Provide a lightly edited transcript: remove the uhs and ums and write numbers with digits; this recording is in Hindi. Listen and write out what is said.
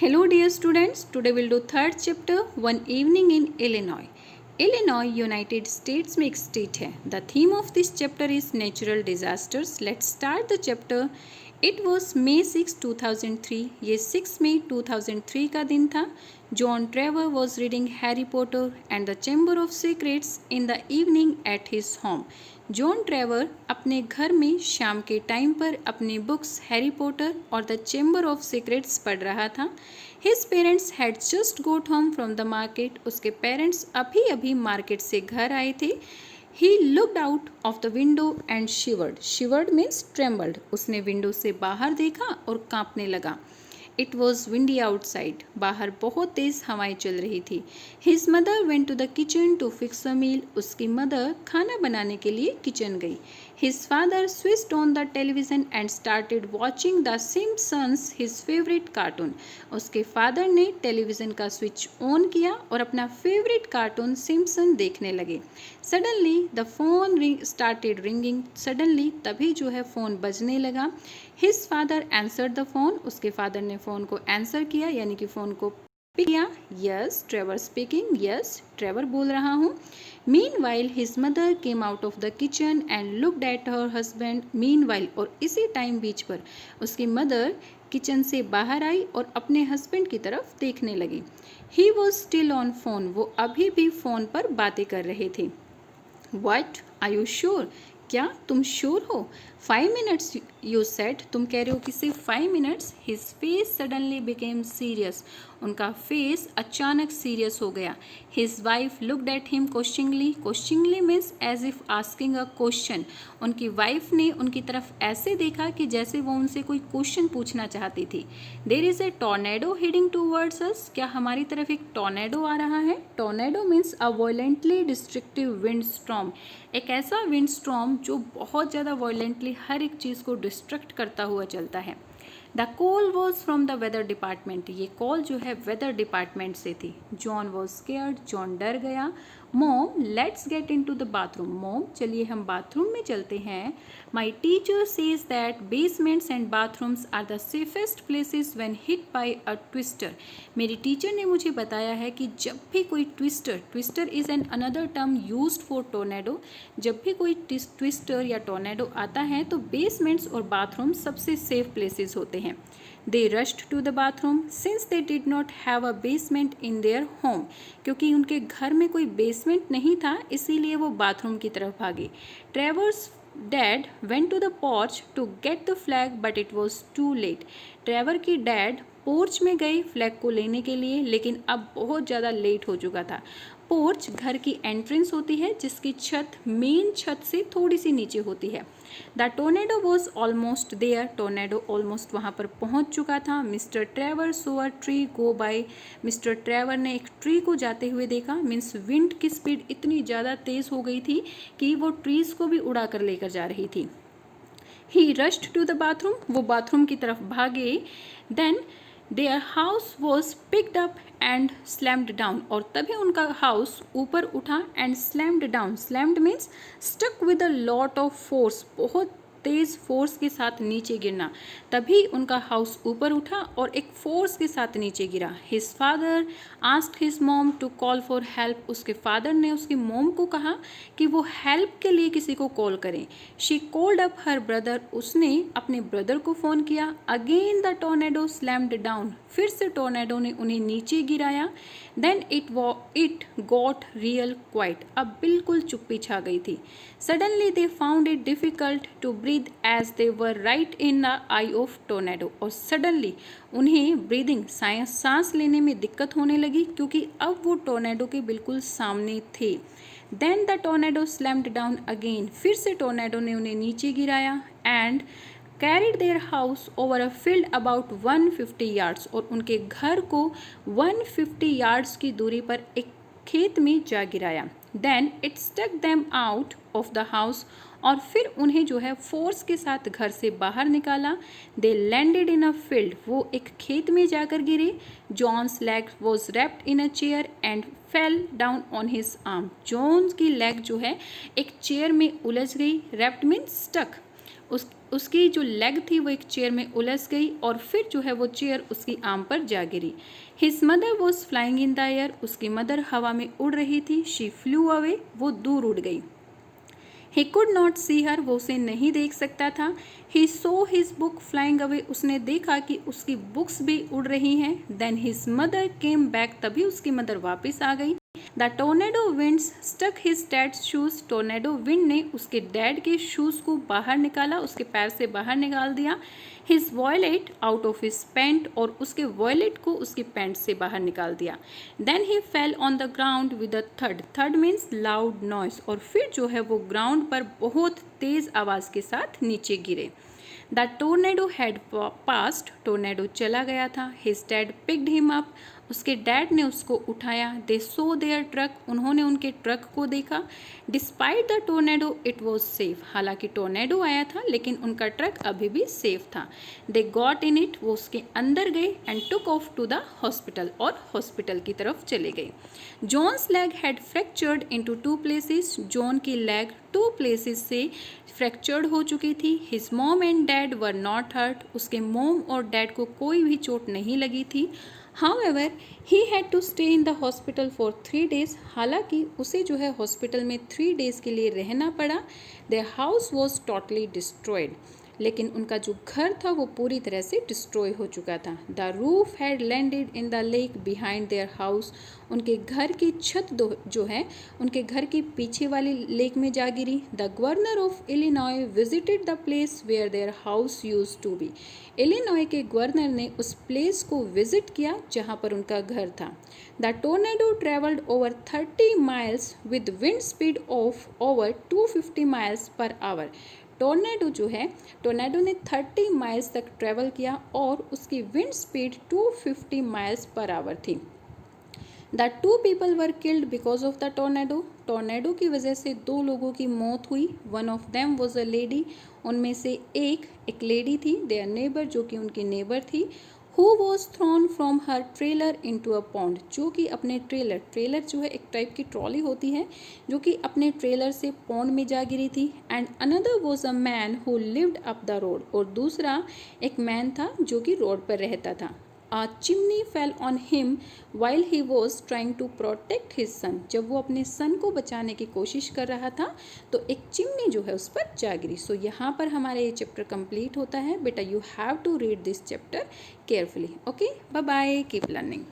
Hello dear students, today we'll do third chapter, One Evening in Illinois. Illinois, United States में एक स्टेट है. The theme of this chapter is natural disasters. Let's start the chapter. It was May 6, 2003. ये 6 मई 2003 का दिन था. John Trevor was reading Harry Potter and the Chamber of Secrets in the evening at his home. John Trevor अपने घर में शाम के टाइम पर अपनी बुक्स हैरी पॉटर और द चैम्बर ऑफ सीक्रेट्स पढ़ रहा था. His parents had just got home from the market. उसके पेरेंट्स अभी अभी मार्केट से घर आए थे. He looked out of the window and shivered. Shivered means trembled. उसने विंडो से बाहर देखा और कांपने लगा. It was windy outside. बाहर बहुत तेज हवाएं चल रही थी. His mother went to the kitchen to fix a meal. उसकी मदर खाना बनाने के लिए किचन गई. His father switched on the television and started watching the Simpsons, his favourite cartoon. उसके फादर ने टेलीविजन का स्विच ऑन किया और अपना फेवरेट कार्टून सिम्पसन देखने लगे. Suddenly the phone started ringing. Suddenly तभी जो है फ़ोन बजने लगा. His father answered the phone. उसके फादर ने फ़ोन को आंसर किया यानी कि फ़ोन को पिक किया. Yes Trevor speaking. Yes Trevor बोल रहा हूँ. Meanwhile his mother came out of the kitchen and looked at her husband. Meanwhile और इसी टाइम बीच पर उसकी मदर किचन से बाहर आई और अपने हस्बैंड की तरफ देखने लगी. He was still on phone. वो अभी भी फ़ोन पर बातें कर रहे थे. What are you sure. क्या तुम श्योर हो. 5 मिनट्स यू सेड. तुम कह रहे हो कि सिर्फ 5 minutes. His face suddenly became serious. उनका फेस अचानक सीरियस हो गया. His wife looked at him questioningly. Questioningly means as if asking a question. उनकी वाइफ ने उनकी तरफ ऐसे देखा कि जैसे वो उनसे कोई क्वेश्चन पूछना चाहती थी. There is a tornado heading towards us. क्या हमारी तरफ एक टॉर्नेडो आ रहा है. Tornado means a violently destructive wind storm. एक ऐसा विंड स्टॉर्म जो बहुत ज़्यादा वायलेंटली हर एक चीज़ को डिस्ट्रक्ट करता हुआ चलता है. The call was from the weather department. ये कॉल जो है वेदर डिपार्टमेंट से थी. John was scared. जॉन डर गया. Mom let's get into the bathroom. Mom चलिए हम बाथरूम में चलते हैं. My teacher says that basements and bathrooms are the safest places when hit by a twister. मेरी टीचर ने मुझे बताया है कि जब भी कोई twister is an another term used for tornado. जब भी कोई ट्विस्टर या टोर्नेडो आता है तो बेसमेंट्स और बाथरूम सबसे सेफ प्लेसेस होते हैं. They rushed to the bathroom since they did not have a basement in their home. क्योंकि उनके घर में कोई बेसमेंट नहीं था इसीलिए वो बाथरूम की तरफ भागे. Trevor's dad went to the porch to get the flag but it was too late. Trevor की डैड पोर्च में गई फ्लैग को लेने के लिए लेकिन अब बहुत ज़्यादा लेट हो चुका था. पोर्च घर की एंट्रेंस होती है जिसकी छत मेन छत से थोड़ी सी नीचे होती है. The tornado was almost there. Tornado almost वहाँ पर पहुँच चुका था. Mister Trevor saw a tree go by. Mister Trevor ने एक ट्री को जाते हुए देखा. मीन्स विंड की स्पीड इतनी ज़्यादा तेज़ हो गई थी कि वो ट्रीज़ को भी उड़ा कर लेकर जा रही थी. He rushed to the bathroom. वो बाथरूम की तरफ भागे. Then their house was picked up and slammed down. और तभी उनका हाउस ऊपर उठा and slammed down. Slammed means stuck with a lot of force. बहुत तेज़ फोर्स के साथ नीचे गिरना. तभी उनका हाउस ऊपर उठा और एक फोर्स के साथ नीचे गिरा. His father asked his mom to call for help. उसके फादर ने उसकी मॉम को कहा कि वो हेल्प के लिए किसी को कॉल करें. She called up her brother. उसने अपने ब्रदर को फ़ोन किया. Again the tornado slammed down. फिर से टोर्नेडो ने उन्हें नीचे गिराया. Then it got real quiet. अब बिल्कुल चुप्पी छा गई थी. Suddenly they found it difficult to breathe as they were right in the eye of tornado. और सडनली उन्हें ब्रीदिंग सांस लेने में दिक्कत होने लगी क्योंकि अब वो टोर्नेडो के बिल्कुल सामने थे. Then the tornado slammed down again. फिर से टोर्नेडो ने उन्हें नीचे गिराया and carried their house over a field about 150 yards. और उनके घर को 150 यार्ड्स की दूरी पर एक खेत में जा गिराया. Then it stuck them out of the house. और फिर उन्हें जो है फोर्स के साथ घर से बाहर निकाला. They landed in a field. वो एक खेत में जाकर गिरे. John's leg was wrapped in a chair and fell down on his arm. John's की लेग जो है एक चेयर में उलझ गई. Wrapped means stuck. उसकी जो लेग थी वो एक चेयर में उलझ गई और फिर जो है वो चेयर उसकी आर्म पर जा गिरी। His mother was flying in the air, उसकी मदर हवा में उड़ रही थी। शी फ्लू अवे, वो दूर उड़ गई। He could not see her, वो उसे नहीं देख सकता था। He saw his book flying away, उसने देखा कि उसकी बुक्स भी उड़ रही हैं। Then his mother came back, तभी उसकी मदर वापस आ गई। The tornado winds stuck his dad's shoes, tornado wind ने उसके डैड के शूज़ को बाहर निकाला, उसके पैर से बाहर निकाल दिया। His wallet out of his pant, और उसके वॉलेट को उसकी पैंट से बाहर निकाल दिया। Then he fell on the ground with a thud, thud means loud noise, और फिर जो है वो ग्राउंड पर बहुत तेज़ आवाज़ के साथ नीचे गिरे। The tornado had passed, tornado चला गया था। His dad picked him up, उसके डैड ने उसको उठाया। दे सो देयर ट्रक, उन्होंने उनके ट्रक को देखा। Despite the tornado it was safe, हालांकि टोर्नेडो आया था लेकिन उनका ट्रक अभी भी सेफ था। दे गॉट इन इट, वो उसके अंदर गए। And took off to the hospital, और हॉस्पिटल की तरफ चले गए। John's leg had fractured into 2 places, John की लेग 2 प्लेसेस से फ्रैक्चर्ड हो चुकी थी। His mom and dad were not hurt, उसके मॉम और डैड को कोई भी चोट नहीं लगी थी। However, he had to stay in the hospital for 3 days, हालांकि उसे जो है हॉस्पिटल में 3 days के लिए रहना पड़ा। Their house was totally destroyed, लेकिन उनका जो घर था वो पूरी तरह से डिस्ट्रॉय हो चुका था। The roof had landed in the lake behind their house, उनके घर की छत जो है उनके घर के पीछे वाली लेक में जा गिरी। The governor of Illinois visited the place where their house use to be, Illinois के गवर्नर ने उस प्लेस को विजिट किया जहाँ पर उनका घर था। The tornado travelled over 30 miles with wind speed of over 250 miles per our, tornado जो है टोर्नेडो ने 30 माइल्स तक ट्रेवल किया और उसकी wind speed 250 miles per hour थी। The 2 people were killed because of the tornado, tornado की वजह से 2 लोगों की मौत हुई। One of them was a lady, उनमें से एक लेडी थी। देयर नेबर, जो कि उनकी नेबर थी। Who was thrown from her trailer into a pond, जो कि अपने ट्रेलर जो है एक टाइप की ट्रॉली होती है जो कि अपने ट्रेलर से पॉन्ड में जा गिरी थी। And another was a man who lived up the road, और दूसरा एक मैन था जो कि रोड पर रहता था। A chimney fell on him while he was trying to protect his son, जब वो अपने सन को बचाने की कोशिश कर रहा था तो एक चिमनी जो है उस पर जा गिरी। सो यहाँ पर हमारा ये चैप्टर कंप्लीट होता है। बेटा you have to read this chapter carefully. Okay, bye bye, keep learning.